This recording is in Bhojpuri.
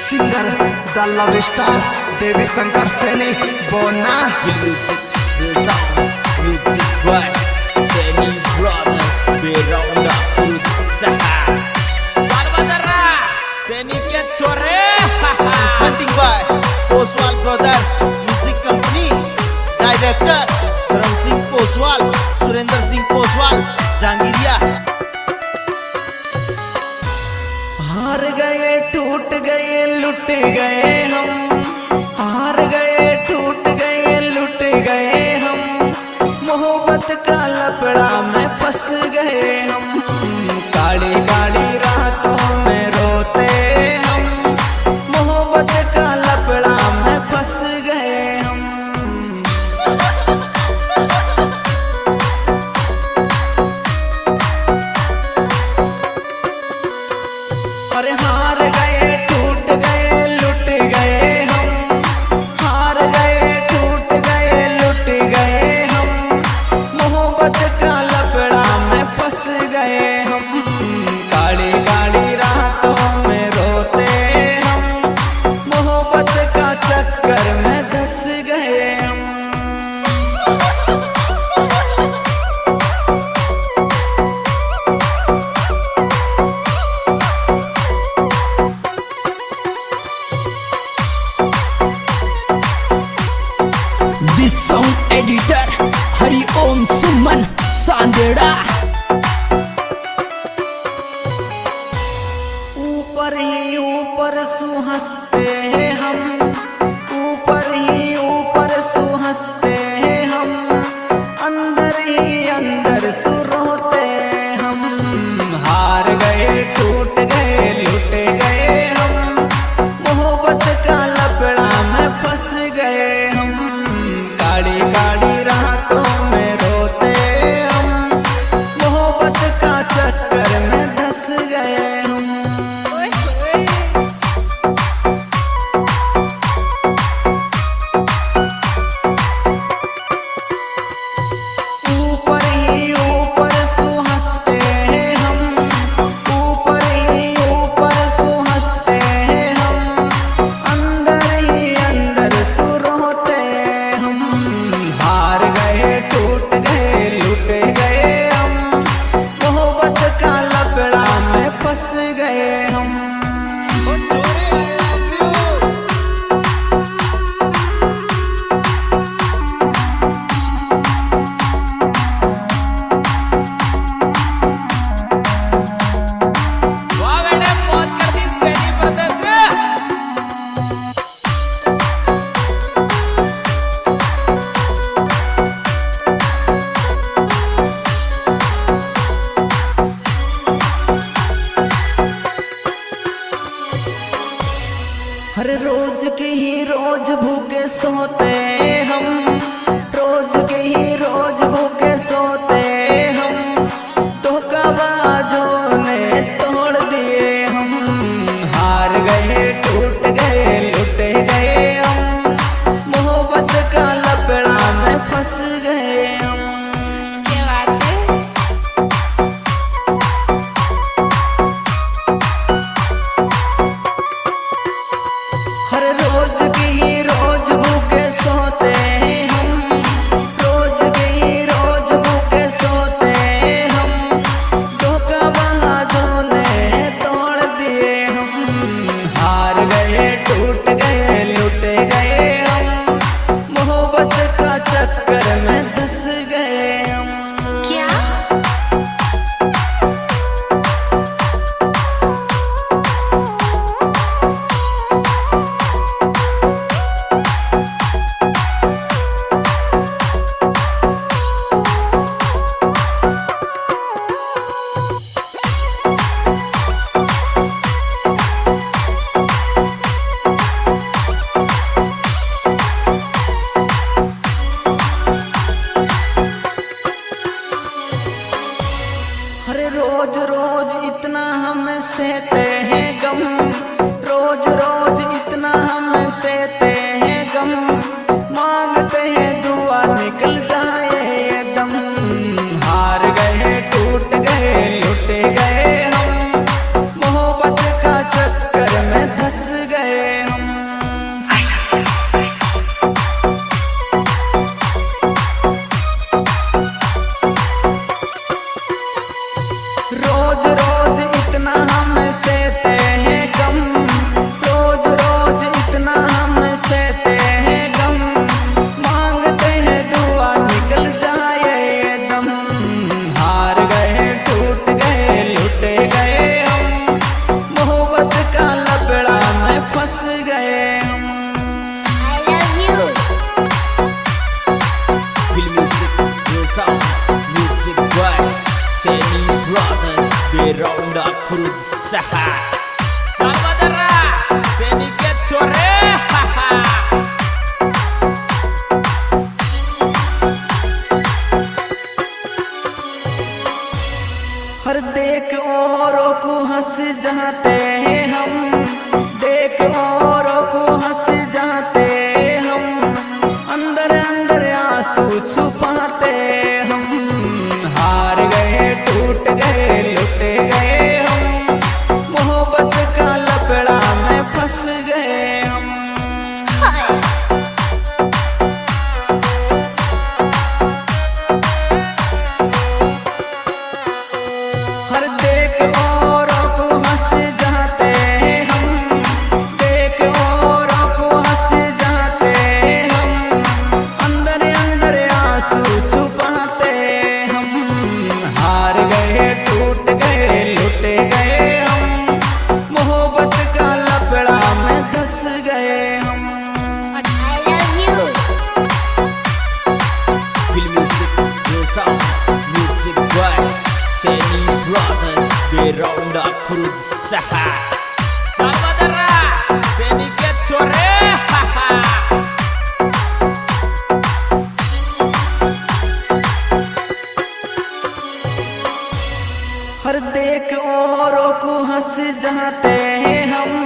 सिंगर द लव स्टार देवी शंकर सैनी बोना Music by Seni Brothers Beronda Usaha Jan Badara Seni के छोरे Presenting by Oswal Brothers Music Company Director Dharam Singh Oswal Surinder Singh Oswal Jangiriya हार गए टूट गए लुट गए हम हार गए टूट गए लुट गए हम मोहब्बत का लपड़ा में फंस गए हम काली काली रातों में रोते हम मोहब्बत का लपड़ा में फंस गए हम अरे हार गए टूट गए लुट गए हम हार गए टूट गए लुट गए हम मोहब्बत का लपड़ा में फंस गए हम काली काली रातों में रोते हम मोहब्बत का चक्कर में धंस गए हम This song editor Hari Om Suman Sandera ऊपर ही ऊपर सुहंसते हैं हम ऊपर ही ऊपर सुहंसते हैं हम अंदर ही अंदर सुरोते हम हार गए टूट गए लुट गए हम मोहब्बत का लपड़ा में फंस गए हम काली काली रातों में रोते हम मोहब्बत का चक्कर में धंस गए हम ऊपर ही ऊपर सुहंसते हैं हम ऊपर ही ऊपर सुहंसते हैं हम अंदर ही अंदर सुरोते हम हार गए टूट गए लुट गए हम मोहब्बत का लपड़ा में फंस गए हम वाह बेटे मौत कर दी Seni Brothers हर रोज के ही रोज भूखे सोते हम रोज के ही रोज भूखे सोते हम धोखाबाजों ने तोड़ दिए हम हार गए टूट गए लुट गए हम मोहब्बत का लपड़ा में फंस गए हम हर रोज की ही रोज भूखे सोते हैं सालवादरा सैनी के छोरे हर देख औरों को हंस जाते हम, देख औरों को हंस जाते हम, अंदर अंदर आंसू छुपाते हम। हार गए टूट गए लुट गए हम, मोहब्बत का लफड़ा में फंस गए हम। हर देख औरों को हंस जाते हम, देख औरों को हंस जाते हम, अंदर अंदर आंसू छुपाते हम। हार गए टूट गए लुट गए हम, मोहब्बत का लफड़ा में धंस गए हम। Feel music, real sound, music boy Seni Brothers Beronda Berusaha Salvadara Seni ke छोरे हर देख औरों को हंस जाते हम,